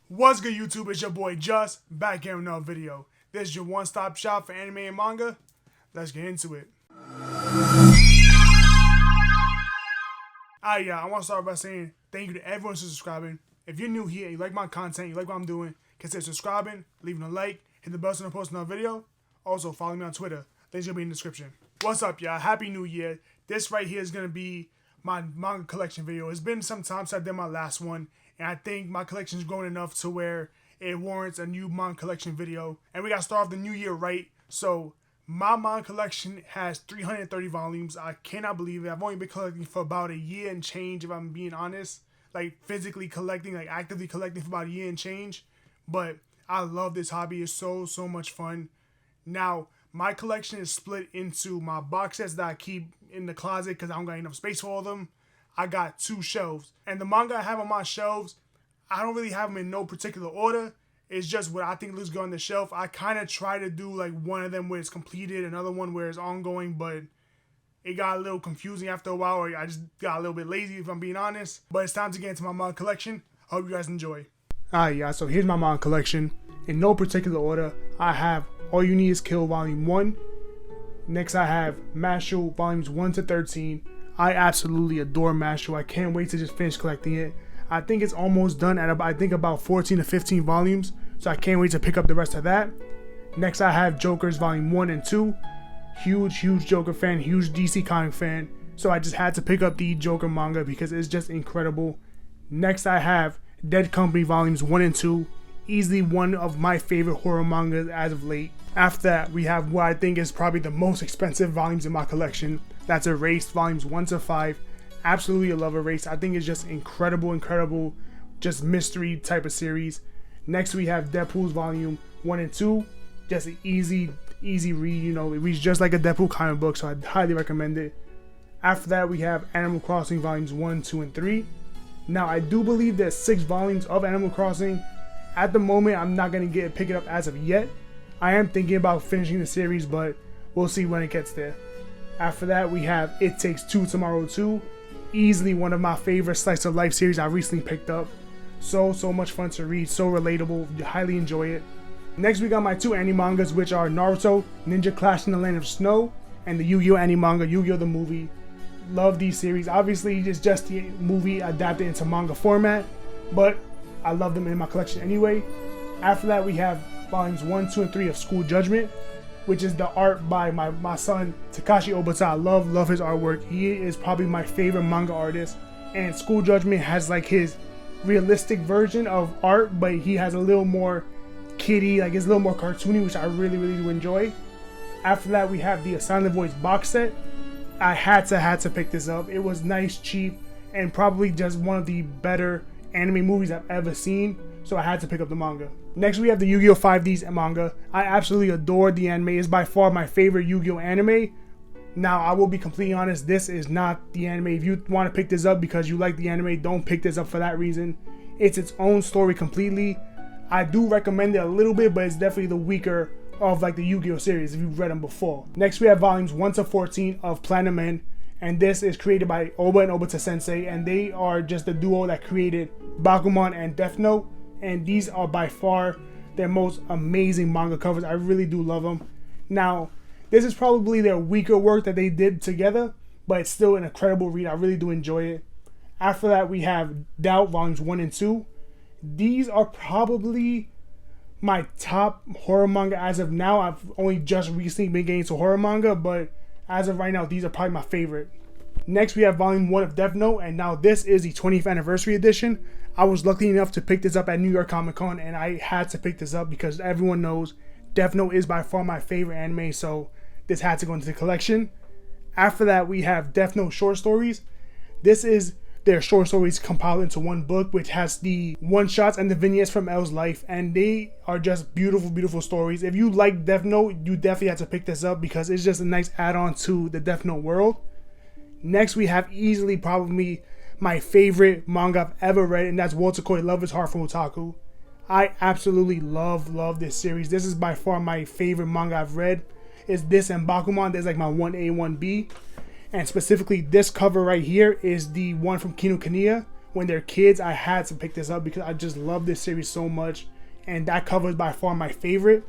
What's good, YouTube? It's your boy Just back here with another video. This is your one-stop shop for anime and manga. Let's get into it. I want to start by saying thank you to everyone who's subscribing. If you're new here, you like my content, you like what I'm doing, consider subscribing, leaving a like, hit the bell so I post another video. Also, follow me on Twitter. Links will be in the description. What's up, y'all? Happy New Year. This right here is going to be my manga collection video. It's been some time since I did my last one, and I think my collection is growing enough to where it warrants a new manga collection video. And we got to start off the new year right. So my manga collection has 330 volumes. I cannot believe it. I've only been collecting for about a year and change, if I'm being honest. Like physically collecting, like actively collecting for about a year and change. But I love this hobby. It's so much fun. Now, my collection is split into my box sets that I keep in the closet because I don't got enough space for all of them. I got 2 shelves. And the manga I have on my shelves, I don't really have them in no particular order. It's just what I think looks good on the shelf. I kind of try to do like one of them where it's completed, another one where it's ongoing, but it got a little confusing after a while, or I just got a little bit lazy if I'm being honest. But it's time to get into my manga collection. I hope you guys enjoy. Alright, so here's my manga collection. In no particular order, I have All You Need Is Kill Volume 1. Next I have Mashle Volumes 1 to 13. I absolutely adore Mashle. I can't wait to just finish collecting it. I think it's almost done at about 14 to 15 volumes, so I can't wait to pick up the rest of that. Next I have Joker's Volume 1 and 2. Huge Joker fan, huge DC comic fan, so I just had to pick up the Joker manga because it's just incredible. Next I have Dead Company Volumes 1 and 2. Easily one of my favorite horror mangas as of late. After that, we have what I think is probably the most expensive volumes in my collection. That's Erased Volumes 1 to 5. Absolutely love Erased. I think it's just incredible, just mystery type of series. Next we have Deadpool's Volume 1 and 2. Just an easy read, you know, it reads just like a Deadpool comic book, so I'd highly recommend it. After that, we have Animal Crossing Volumes 1, 2, and 3. Now, I do believe there's 6 volumes of Animal Crossing. At the moment, I'm not going to pick it up as of yet. I am thinking about finishing the series, but we'll see when it gets there. After that, we have It Takes Two Tomorrow 2. Easily one of my favorite slice of life series I recently picked up. So much fun to read, so relatable, highly enjoy it. Next, we got my 2 anime mangas, which are Naruto, Ninja Clash in the Land of Snow, and the Yu-Gi-Oh anime manga, Yu-Gi-Oh the movie. Love these series. Obviously, it's just the movie adapted into manga format, but I love them in my collection anyway. After that, we have Volumes 1, 2, and 3 of School Judgment, which is the art by my son, Takashi Obata. I love his artwork. He is probably my favorite manga artist. And School Judgment has like his realistic version of art, but he has a little more kiddie, like it's a little more cartoony, which I really do enjoy. After that, we have the A Silent Voice box set. I had to pick this up. It was nice, cheap, and probably just one of the better anime movies I've ever seen, so I had to pick up the manga. Next, we have the Yu-Gi-Oh 5Ds manga. I absolutely adore the anime. It's by far my favorite Yu-Gi-Oh anime. Now, I will be completely honest, this is not the anime. If you want to pick this up because you like the anime, don't pick this up for that reason. It's its own story completely. I do recommend it a little bit, but it's definitely the weaker of like the Yu-Gi-Oh series if you've read them before. Next, we have Volumes 1 to 14 of Planet Men. And this is created by Oba and Obata Sensei, and they are just the duo that created Bakuman and Death Note. And these are by far their most amazing manga covers. I really do love them. Now, this is probably their weaker work that they did together, but it's still an incredible read. I really do enjoy it. After that, we have Doubt Volumes 1 and 2. These are probably my top horror manga as of now. I've only just recently been getting into horror manga, but as of right now, these are probably my favorite. Next, we have Volume 1 of Death Note, and now this is the 20th anniversary edition. I was lucky enough to pick this up at New York Comic Con, and I had to pick this up because everyone knows Death Note is by far my favorite anime, so this had to go into the collection. After that, we have Death Note short stories. This is their short stories compiled into one book, which has the one-shots and the vignettes from L's life, and they are just beautiful stories. If you like Death Note, you definitely have to pick this up because it's just a nice add-on to the Death Note world. Next, we have easily probably my favorite manga I've ever read, and that's Walter Koi Love Is Hard from Otaku. I absolutely love this series. This is by far my favorite manga I've read. It's this and Bakuman. There's like my 1A, 1B. And specifically, this cover right here is the one from Kinokuniya, when they're kids, I had to pick this up because I just love this series so much, and that cover is by far my favorite.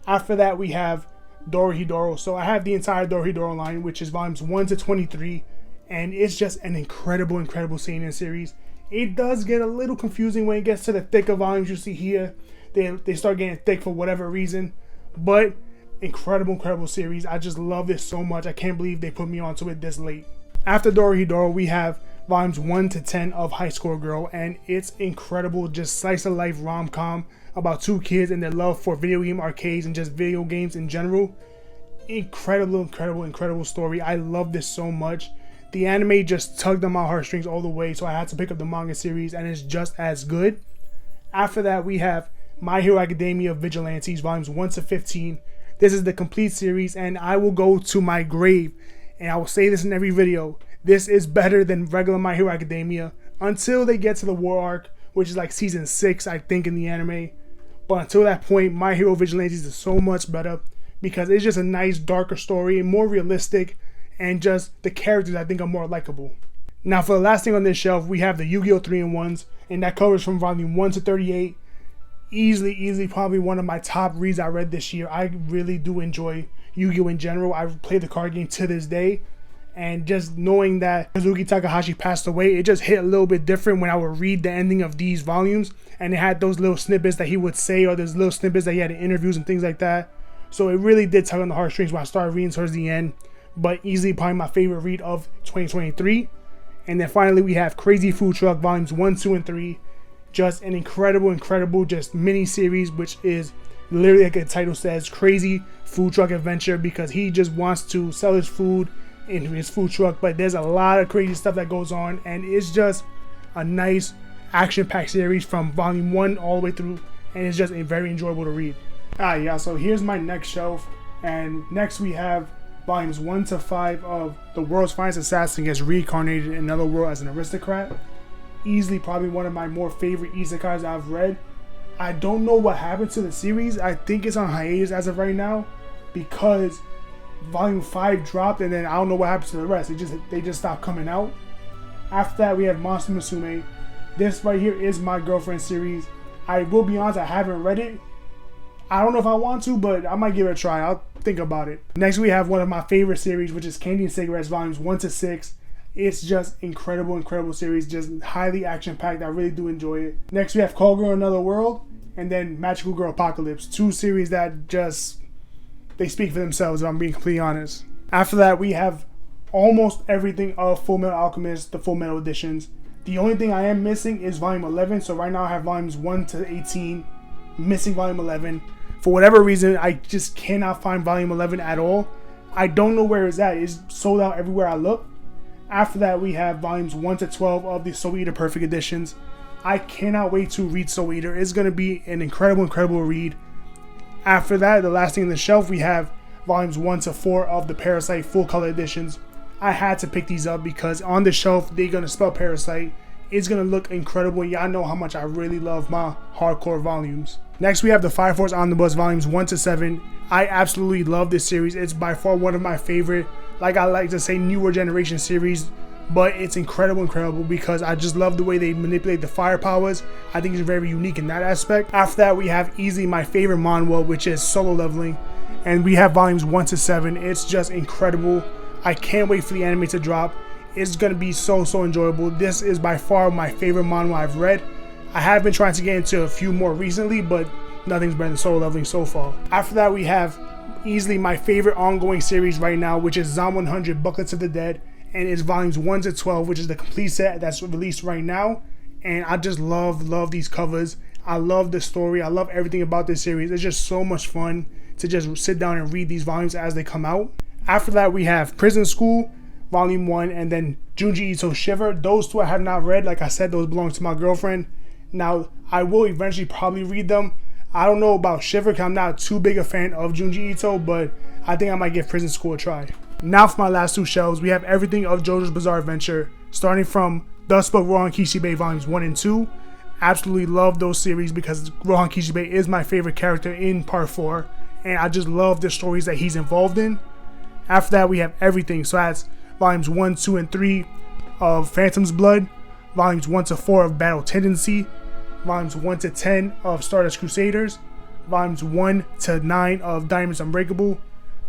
After that, we have Dorohedoro. So I have the entire Dorohedoro line, which is volumes 1 to 23, and it's just an incredible seinen series. It does get a little confusing when it gets to the thicker volumes you see here. They start getting thick for whatever reason, but incredible series. I just love this so much. I can't believe they put me onto it this late. After Dorohedoro, we have volumes 1 to 10 of High Score Girl, and it's incredible, just slice of life rom-com about two kids and their love for video game arcades and just video games in general. Incredible story. I love this so much. The anime just tugged on my heartstrings all the way, so I had to pick up the manga series, and it's just as good. After that, we have My Hero Academia Vigilantes, volumes 1 to 15. This is the complete series, and I will go to my grave, and I will say this in every video. This is better than regular My Hero Academia until they get to the war arc, which is like season 6, I think, in the anime. But until that point, My Hero Vigilantes is so much better because it's just a nice, darker story and more realistic, and just the characters I think are more likable. Now, for the last thing on this shelf, we have the Yu-Gi-Oh! 3-in-1s, and that covers from volume 1 to 38. Easily probably one of my top reads I read this year. I really do enjoy Yu-Gi-Oh! In general. I've played the card game to this day, and just knowing that Kazuki Takahashi passed away, it just hit a little bit different when I would read the ending of these volumes, and it had those little snippets that he would say, or those little snippets that he had in interviews and things like that. So it really did tug on the heartstrings when I started reading towards the end, but easily probably my favorite read of 2023. And then finally we have Crazy Food Truck volumes 1, 2, and 3. Just an incredible just mini series, which is literally, like the title says, Crazy Food Truck Adventure, because he just wants to sell his food in his food truck, but there's a lot of crazy stuff that goes on, and it's just a nice action-packed series from volume 1 all the way through, and it's just very enjoyable to read. Alright, yeah, so here's my next shelf, and next we have volumes 1 to 5 of The World's Finest Assassin Gets Reincarnated in Another World as an Aristocrat. Easily probably one of my more favorite isekais I've read. I don't know what happened to the series. I think it's on hiatus as of right now because volume 5 dropped, and then I don't know what happened to the rest. They just stopped coming out. After that, we have Monster Musume. This right here is my girlfriend series. I will be honest, I haven't read it. I don't know if I want to, but I might give it a try. I'll think about it. Next, we have one of my favorite series, which is Candy and Cigarettes volumes 1 to 6. It's just incredible series, just highly action-packed. I really do enjoy it. Next, we have Call Girl Another World, and then Magical Girl Apocalypse. Two series that just, they speak for themselves, if I'm being completely honest. After that, we have almost everything of Full Metal Alchemist, the Full Metal editions. The only thing I am missing is volume 11, so right now I have volumes 1 to 18, missing volume 11. For whatever reason, I just cannot find volume 11 at all. I don't know where it's at. It's sold out everywhere I look. After that, we have volumes 1 to 12 of the Soul Eater Perfect editions. I cannot wait to read Soul Eater. It's going to be an incredible read. After that, the last thing on the shelf, we have volumes 1 to 4 of the Parasite full color editions. I had to pick these up because on the shelf, they're going to spell Parasite. It's going to look incredible. Y'all know how much I really love my hardcore volumes. Next, we have the Fire Force Omnibus volumes 1 to 7. I absolutely love this series. It's by far one of my favorite, like I like to say, newer generation series, but it's incredible because I just love the way they manipulate the fire powers. I think it's very unique in that aspect. After that, we have easily my favorite manhwa, which is Solo Leveling, and we have volumes 1 to 7. It's just incredible. I can't wait for the anime to drop. It's going to be so enjoyable. This is by far my favorite manhwa I've read. I have been trying to get into a few more recently, but nothing's better than Solo Leveling so far. After that, we have easily my favorite ongoing series right now, which is Zom 100 Buckets of the Dead, and it's volumes 1 to 12, which is the complete set that's released right now. And I just love these covers. I love the story. I love everything about this series. It's just so much fun to just sit down and read these volumes as they come out. After that, we have Prison School volume 1, and then Junji Ito Shiver. Those two I have not read. Like I said, those belong to my girlfriend. Now, I will eventually probably read them. I don't know about Shiver because I'm not too big a fan of Junji Ito, but I think I might give Prison School a try. Now for my last two shelves, we have everything of JoJo's Bizarre Adventure, starting from Thus Spoke Rohan Kishibe volumes 1 and 2. Absolutely love those series because Rohan Kishibe is my favorite character in part 4, and I just love the stories that he's involved in. After that, we have everything. So that's volumes 1, 2, and 3 of Phantom's Blood, volumes 1 to 4 of Battle Tendency, volumes 1 to 10 of Stardust Crusaders, volumes 1 to 9 of Diamonds Unbreakable,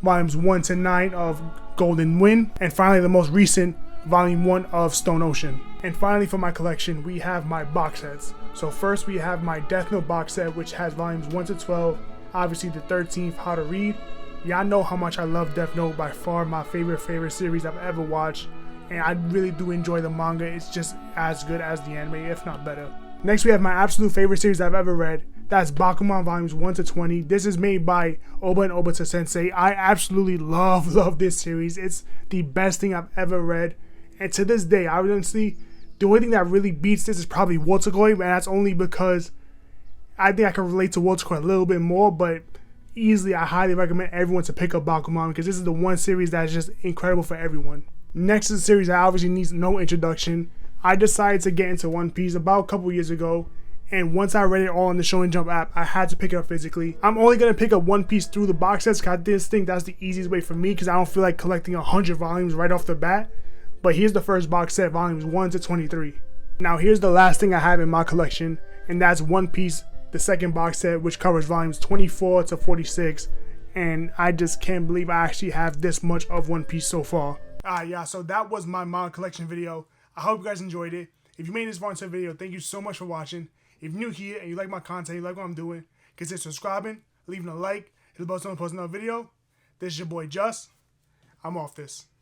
volumes 1 to 9 of Golden Wind, and finally the most recent, volume 1 of Stone Ocean. And finally for my collection, we have my box sets. So first we have my Death Note box set, which has volumes 1 to 12, obviously the 13th, How to Read. Y'all know how much I love Death Note, by far my favorite series I've ever watched, and I really do enjoy the manga. It's just as good as the anime, if not better. Next we have my absolute favorite series I've ever read. That's Bakuman volumes 1 to 20. This is made by Oba and Obata Sensei. I absolutely love this series. It's the best thing I've ever read. And to this day, I honestly, the only thing that really beats this is probably Wotakoi, and that's only because I think I can relate to Wotakoi a little bit more, but easily I highly recommend everyone to pick up Bakuman because this is the one series that's just incredible for everyone. Next is a series that obviously needs no introduction. I decided to get into One Piece about a couple years ago, and once I read it all on the Shonen Jump app, I had to pick it up physically. I'm only going to pick up One Piece through the box sets because I just think that's the easiest way for me because I don't feel like collecting 100 volumes right off the bat. But here's the first box set, volumes 1 to 23. Now here's the last thing I have in my collection, and that's One Piece, the second box set, which covers volumes 24 to 46. And I just can't believe I actually have this much of One Piece so far. Yeah, so that was my manga collection video. I hope you guys enjoyed it. If you made this far into the video, thank you so much for watching. If you're new here and you like my content, you like what I'm doing, consider subscribing, leaving a like, hit the bell so I post another video. This is your boy Just. I'm off this.